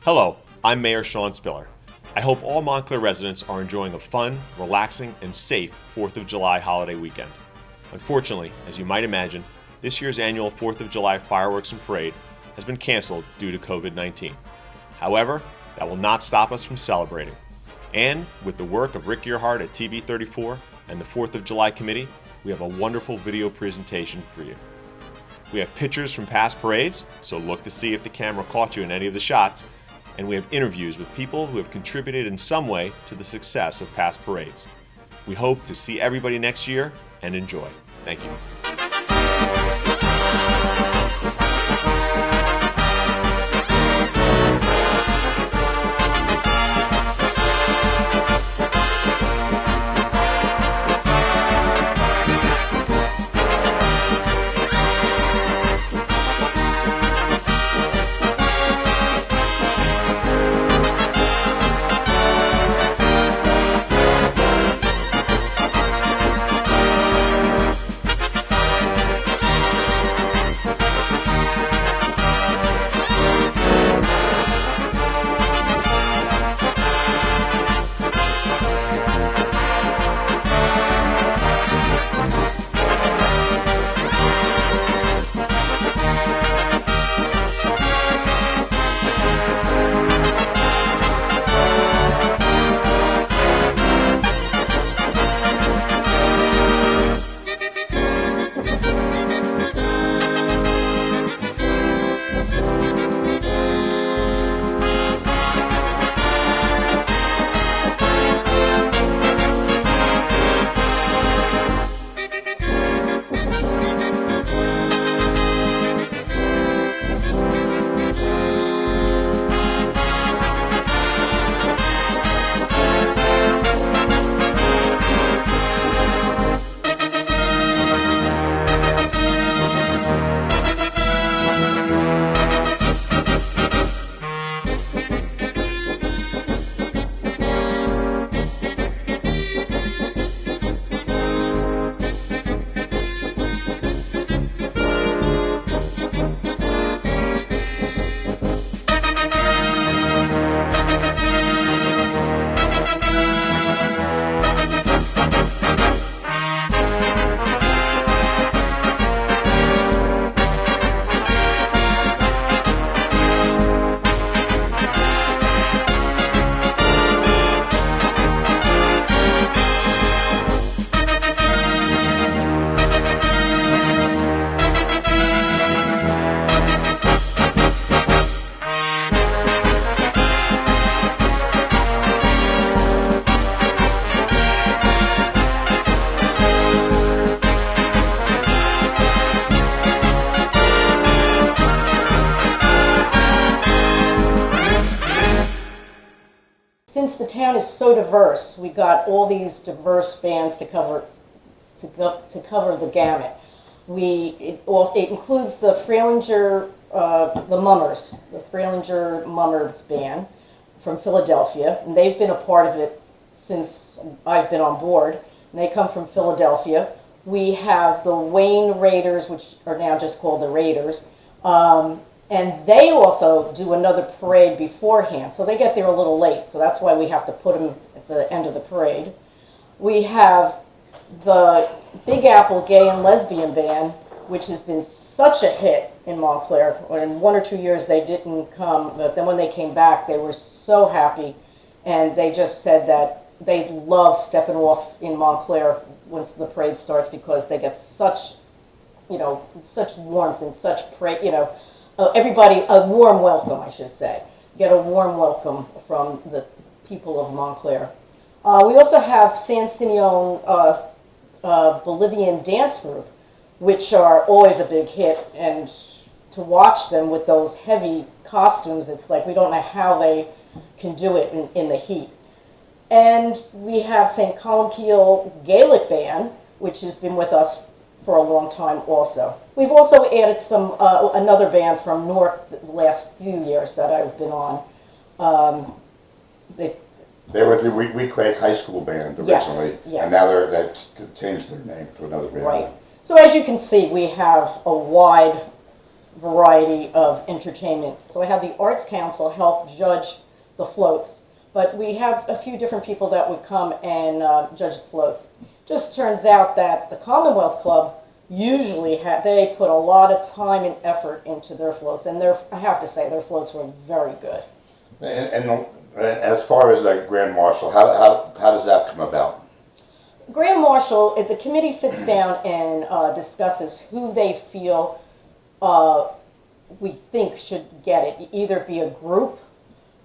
Hello, I'm Mayor Sean Spiller. I hope all Montclair residents are enjoying a fun, relaxing, and safe 4th of July holiday weekend. Unfortunately, as you might imagine, this year's annual 4th of July fireworks and parade has been canceled due to COVID-19. However, that will not stop us from celebrating. And with the work of Rick Earhart at TV34 and the 4th of July Committee, we have a wonderful video presentation for you. We have pictures from past parades, so look to see if the camera caught you in any of the shots, and we have interviews with people who have contributed in some way to the success of past parades. We hope to see everybody next year and enjoy. Thank you. Since the town is so diverse, we got all these diverse bands to cover the gamut. It includes the Frailinger, the Mummers, the Frailinger Mummers Band from Philadelphia, and they've been a part of it since I've been on board. And they come from Philadelphia. We have the Wayne Raiders, which are now just called the Raiders. And they also do another parade beforehand, so they get there a little late, so that's why we have to put them at the end of the parade. We have the Big Apple Gay and Lesbian Band, which has been such a hit in Montclair. In 1 or 2 years they didn't come, but then when they came back they were so happy, and they just said that they love stepping off in Montclair once the parade starts because they get such, such warmth and such everybody, a warm welcome, I should say. Get a warm welcome from the people of Montclair. We also have San Simeon Bolivian dance group, which are always a big hit, and to watch them with those heavy costumes, it's like we don't know how they can do it in the heat. And we have St. Columkille Gaelic Band, which has been with us for a long time also. We've also added some another band from Newark the last few years that I've been on. They were the Weequahic High School band originally, yes. And now they've changed their name to another band. Right. So as you can see, we have a wide variety of entertainment. So I have the Arts Council help judge the floats, but we have a few different people that would come and judge the floats. Just turns out that the Commonwealth Club usually they put a lot of time and effort into their floats, and I have to say their floats were very good. And as far as like Grand Marshal, how does that come about? Grand Marshal, the committee sits down and discusses who they feel we think should get it. Either be a group,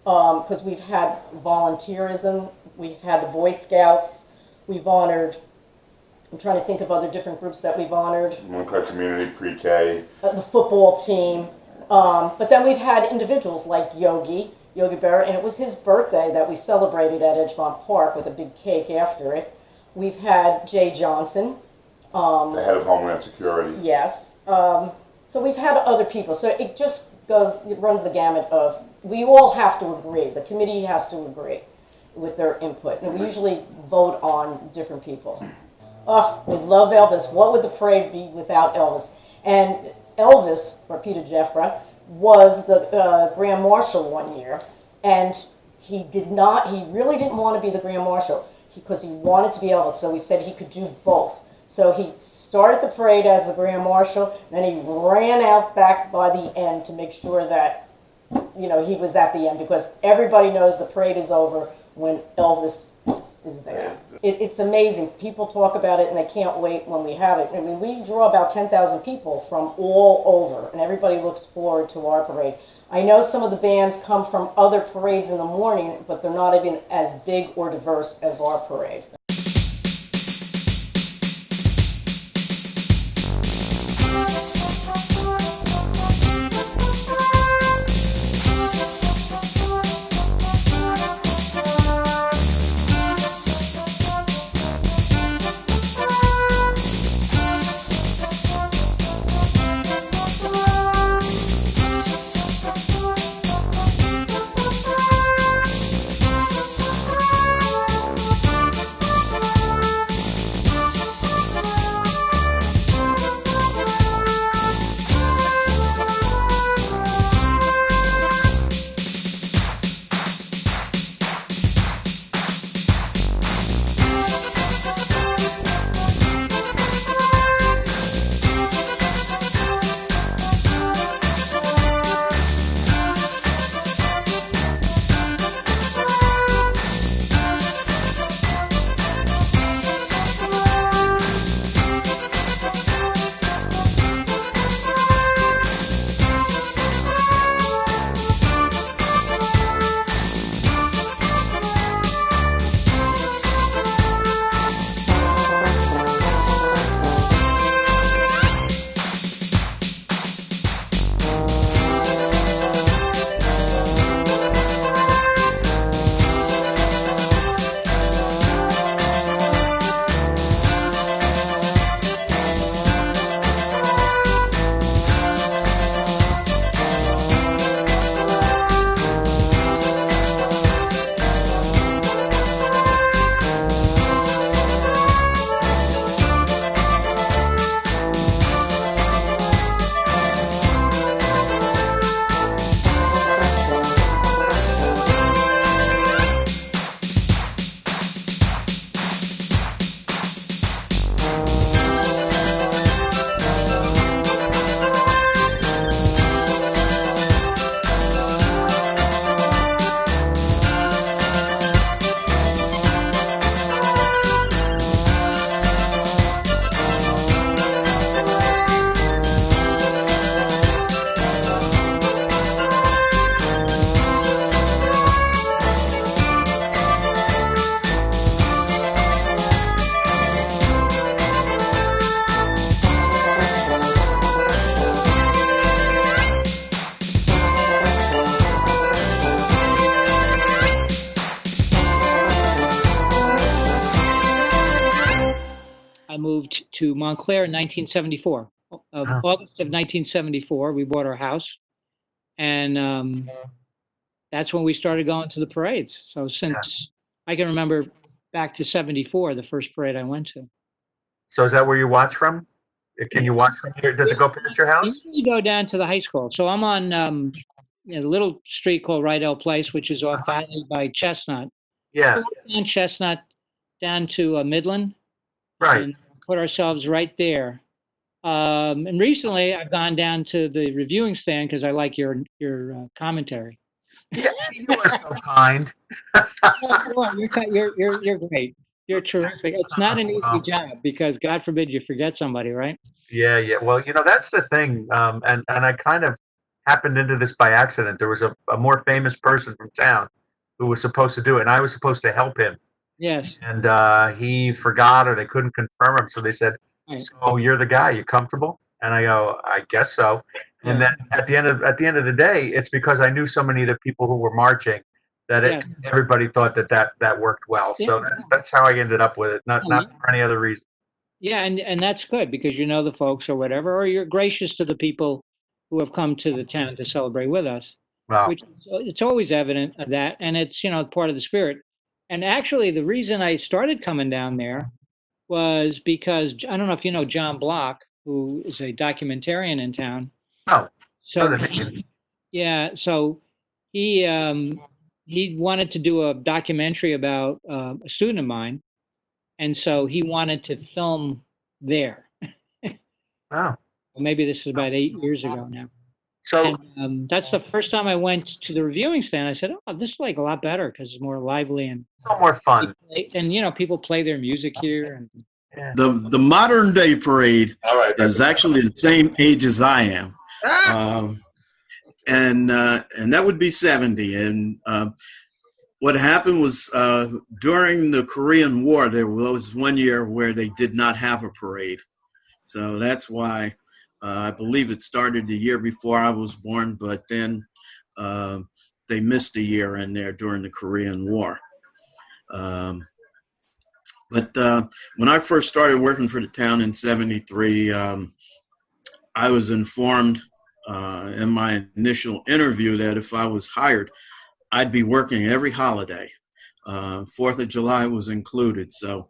because we've had volunteerism, we've had the Boy Scouts, we've honored, I'm trying to think of other different groups that we've honored. Montclair Community Pre-K. The football team. But then we've had individuals like Yogi Berra, and it was his birthday that we celebrated at Edgemont Park with a big cake after it. We've had Jay Johnson. The head of Homeland Security. Yes. So we've had other people. So it just it runs the gamut of, we all have to agree. The committee has to agree with their input. And we usually vote on different people. Oh, we love Elvis. What would the parade be without Elvis? And Elvis, or Peter Jeffra, was the Grand Marshal one year, and he really didn't want to be the Grand Marshal because he wanted to be Elvis, so we said he could do both. So he started the parade as the Grand Marshal, and then he ran out back by the end to make sure that, he was at the end, because everybody knows the parade is over when Elvis is there. It's amazing. People talk about it and they can't wait when we have it. I mean, we draw about 10,000 people from all over, and everybody looks forward to our parade. I know some of the bands come from other parades in the morning, but they're not even as big or diverse as our parade. I moved to Montclair in 1974. August of 1974, we bought our house, and that's when we started going to the parades. So since I can remember back to 74, the first parade I went to. So is that where you watch from? Can you watch from here? Does it go past your house? You go down to the high school. So I'm on a little street called Rydell Place, which is off Valley by Chestnut. Yeah, Go down Chestnut down to Midland right. and put ourselves right there. And recently, I've gone down to the reviewing stand because I like your commentary. Yeah, you are so kind. You're great. You're terrific. It's not an easy job because God forbid you forget somebody, right? Yeah, yeah. Well, that's the thing. And I kind of happened into this by accident. There was a more famous person from town who was supposed to do it, and I was supposed to help him. Yes. And he forgot, or they couldn't confirm him. So they said, Right. "So you're the guy. You comfortable?" And I go, "I guess so." And Yeah. then at the end of the day, it's because I knew so many of the people who were marching that Yes. everybody thought that worked well. So Yeah. that's how I ended up with it. Not Yeah. for any other reason. Yeah, and that's good because you know the folks or whatever, or you're gracious to the people who have come to the town to celebrate with us, Wow. which it's always evident of that, and it's part of the spirit. And actually, the reason I started coming down there was because I don't know if you know John Block, who is a documentarian in town. Oh, So no, the- yeah, so he wanted to do a documentary about a student of mine, and so he wanted to film there. wow. Well, maybe this is about 8 years ago now. So And that's the first time I went to the reviewing stand. I said, "Oh, this is like a lot better because it's more lively and more fun. people play their music here." And The modern day parade All right. is actually the same age as I am, and that would be 70. And what happened was during the Korean War, there was one year where they did not have a parade, so that's why. I believe it started the year before I was born, but then they missed a year in there during the Korean War. But when I first started working for the town in '73, I was informed in my initial interview that if I was hired, I'd be working every holiday. 4th of July was included. So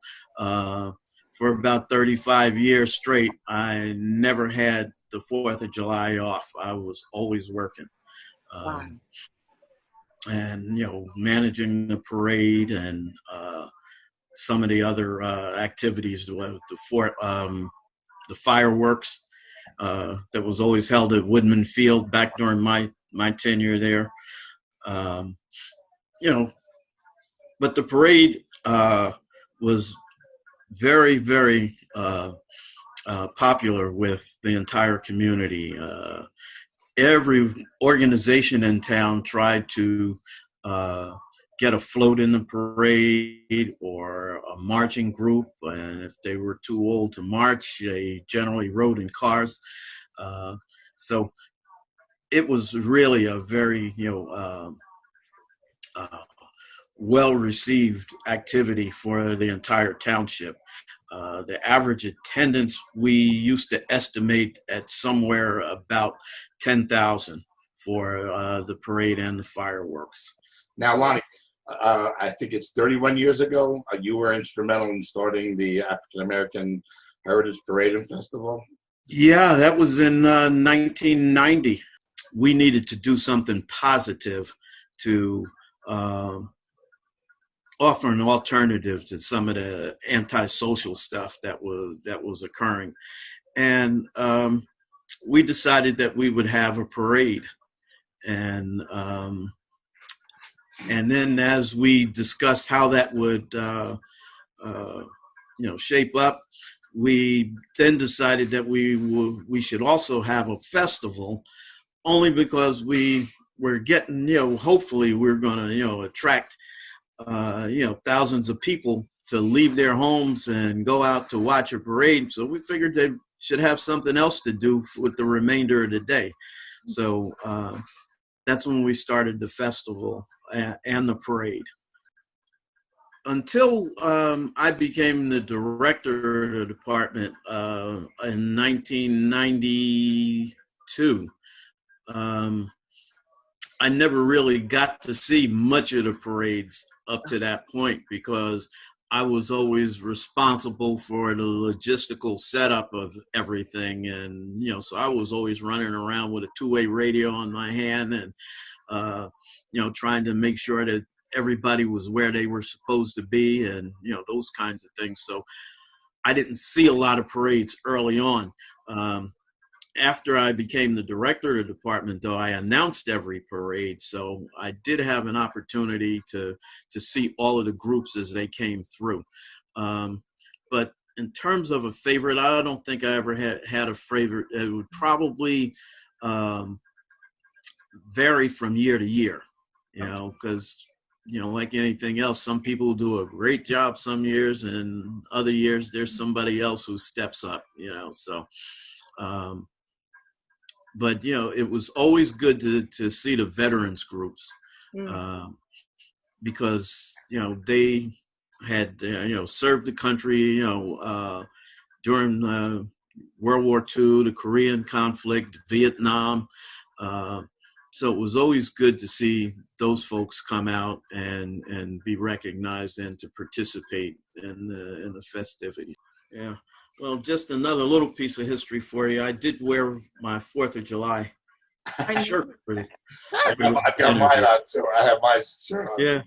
for about 35 years straight, I never had the 4th of July off. I was always working. And, managing the parade and some of the other activities, the fireworks that was always held at Woodman Field back during my tenure there. But the parade was very, very popular with the entire community. Every organization in town tried to get a float in the parade or a marching group, and if they were too old to march, they generally rode in cars. So it was really a very, well-received activity for the entire township. The average attendance we used to estimate at somewhere about 10,000 for the parade and the fireworks. Now, Lonnie, I think it's 31 years ago, you were instrumental in starting the African American Heritage Parade and Festival. Yeah, that was in 1990. We needed to do something positive to offer an alternative to some of the antisocial stuff that was occurring, and we decided that we would have a parade, and then as we discussed how that would shape up, we then decided that we should also have a festival, only because we were getting, hopefully we're going to attract thousands of people to leave their homes and go out to watch a parade. So we figured they should have something else to do with the remainder of the day. So that's when we started the festival and the parade. Until I became the director of the department in 1992, I never really got to see much of the parades up to that point, because I was always responsible for the logistical setup of everything. And, so I was always running around with a two-way radio on my hand and, trying to make sure that everybody was where they were supposed to be and, those kinds of things. So I didn't see a lot of parades early on. After I became the director of the department, though, I announced every parade. So I did have an opportunity to see all of the groups as they came through. But in terms of a favorite, I don't think I ever had a favorite. It would probably vary from year to year, because, like anything else, some people do a great job some years, and other years there's somebody else who steps up, so. But, it was always good to see the veterans groups because, they had, served the country, during World War II, the Korean conflict, Vietnam. So it was always good to see those folks come out and be recognized and to participate in the festivities. Yeah. Well, just another little piece of history for you. I did wear my 4th of July shirt for the I've got mine on too. I have my shirt on. Yeah.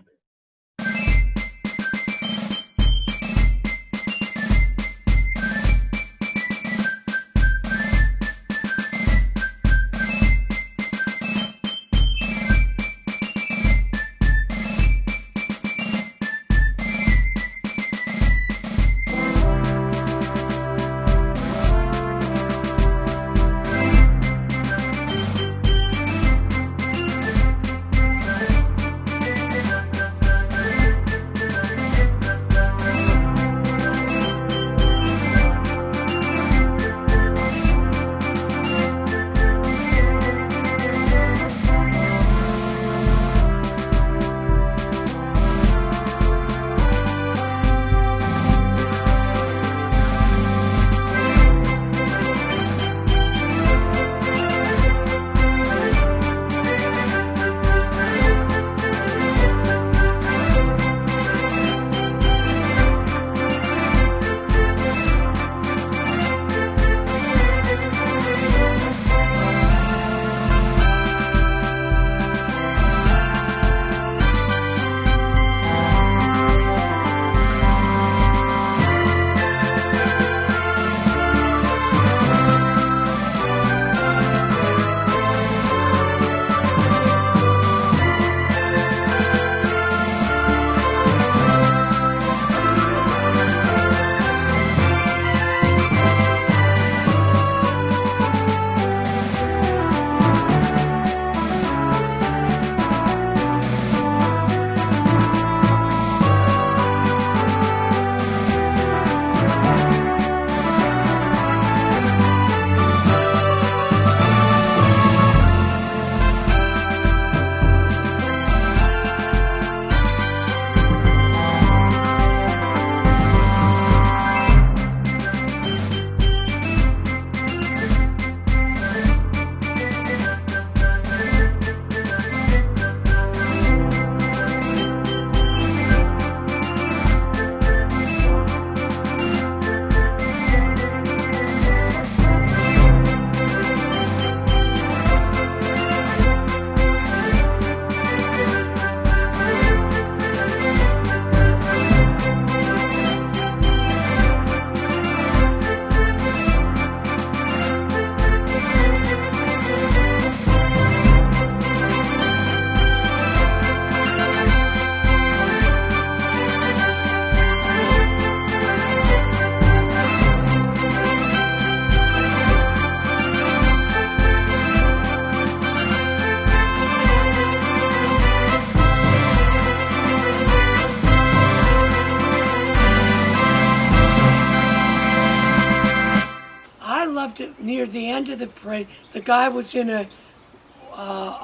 near the end of the parade, the guy was in a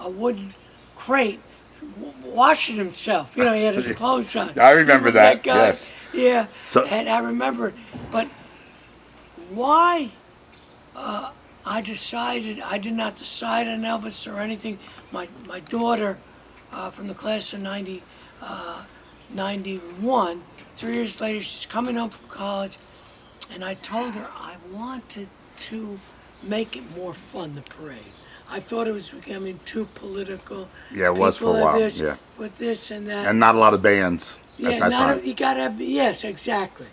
wooden crate washing himself. You know, he had his clothes on. I remember that, guy. yes. Yeah, So- and I remember, but why I decided, I did not decide on Elvis or anything. My daughter from the class of 90 91. 3 years later, she's coming home from college, and I told her I wanted to make it more fun, the parade. I thought it was becoming too political. Yeah, it was for a People are while, this, yeah. with this and that. And not a lot of bands Yeah, at that time. you gotta have, yes, exactly.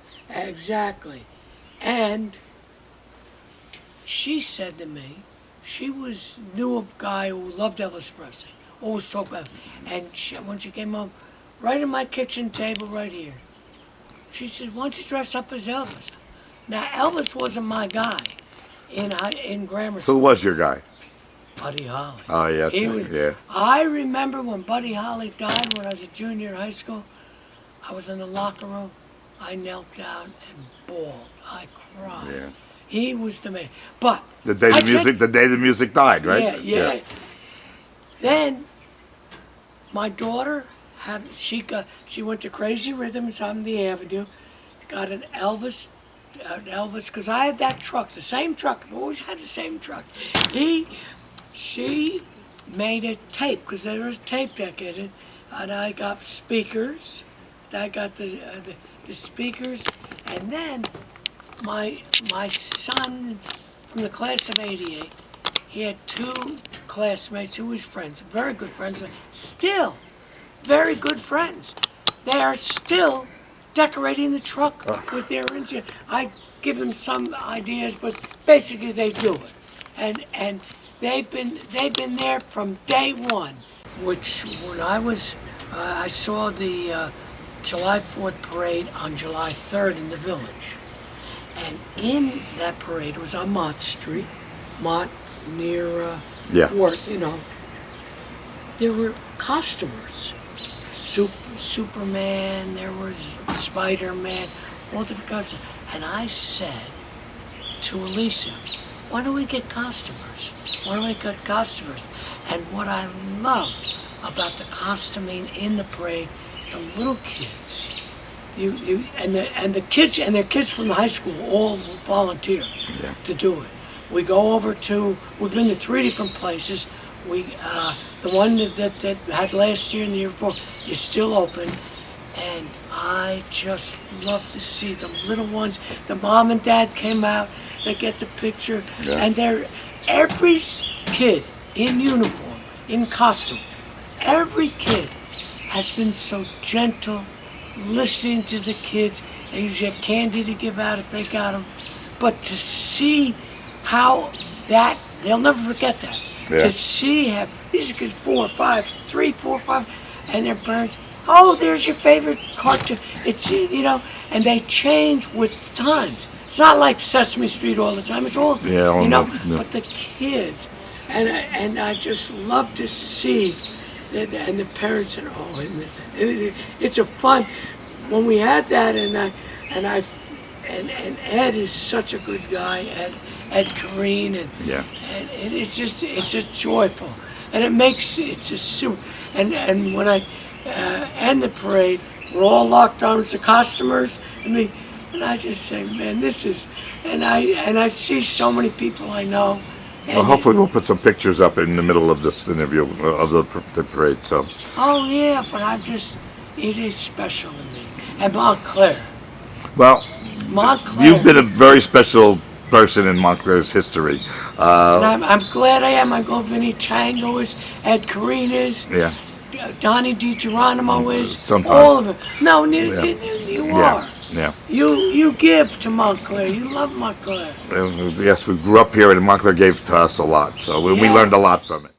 And she said to me, knew a guy who loved Elvis Presley, always talked about him. And when she came home, right at my kitchen table right here, she said, why don't you dress up as Elvis? Now, Elvis wasn't my guy in grammar school. Who was your guy? Buddy Holly. Oh, yeah. He was, Yeah. I remember when Buddy Holly died when I was a junior in high school, I was in the locker room. I knelt down and bawled. I cried. Yeah. He was the man. But The day the music died, right? Yeah. Then my daughter she went to Crazy Rhythms on the Avenue, got an Elvis, because I had that truck, the same truck. I've always had the same truck. She made a tape, because there was a tape deck in it, and I got speakers. I got the speakers, and then my son from the class of '88, he had 2 classmates who was friends, very good friends, still very good friends. They are still decorating the truck with their engine. I give them some ideas, but basically they do it, and they've been there from day one. Which when I saw the July 4th parade on July 3rd in the Village, and in that parade was on Mott Street, near Wart, there were costumers. Superman, there was Spider-Man, all different costumes. And I said to Elisa, why don't we get costumers? And what I love about the costuming in the parade, the little kids, and the kids and their kids from the high school all volunteer to do it. We've been to 3 different places. The one that had last year and the year before is still open, and I just love to see the little ones. The mom and dad came out, they get the picture, and every kid in uniform, in costume, every kid has been so gentle, listening to the kids. They usually have candy to give out if they got them, but to see how they'll never forget that. To see these are kids 4 or 5, 3, 4, 5, and their parents, oh, there's your favorite cartoon. It's, and they change with the times. It's not like Sesame Street all the time. It's all, but the kids, and I just love to see that, and the parents, and it's a fun, when we had that, and Ed is such a good guy, Ed Kareen, and it's just joyful, and it's just super. And when I end the parade, we're all locked arms, the costumers, and I just say, man, this is, and I see so many people I know. Well, hopefully we'll put some pictures up in the middle of this interview of the parade. So. Oh yeah, but it is special to me. And Montclair. Well, Montclair. You've been a very special person in Montclair's history. And I'm glad I am. I'm glad Vinnie Tango is, Ed Kareen is, Donnie DiGeronimo is, Sometimes. all of it. No, you are. Yeah. You give to Montclair. You love Montclair. Yes, we grew up here, and Montclair gave to us a lot, so we learned a lot from it.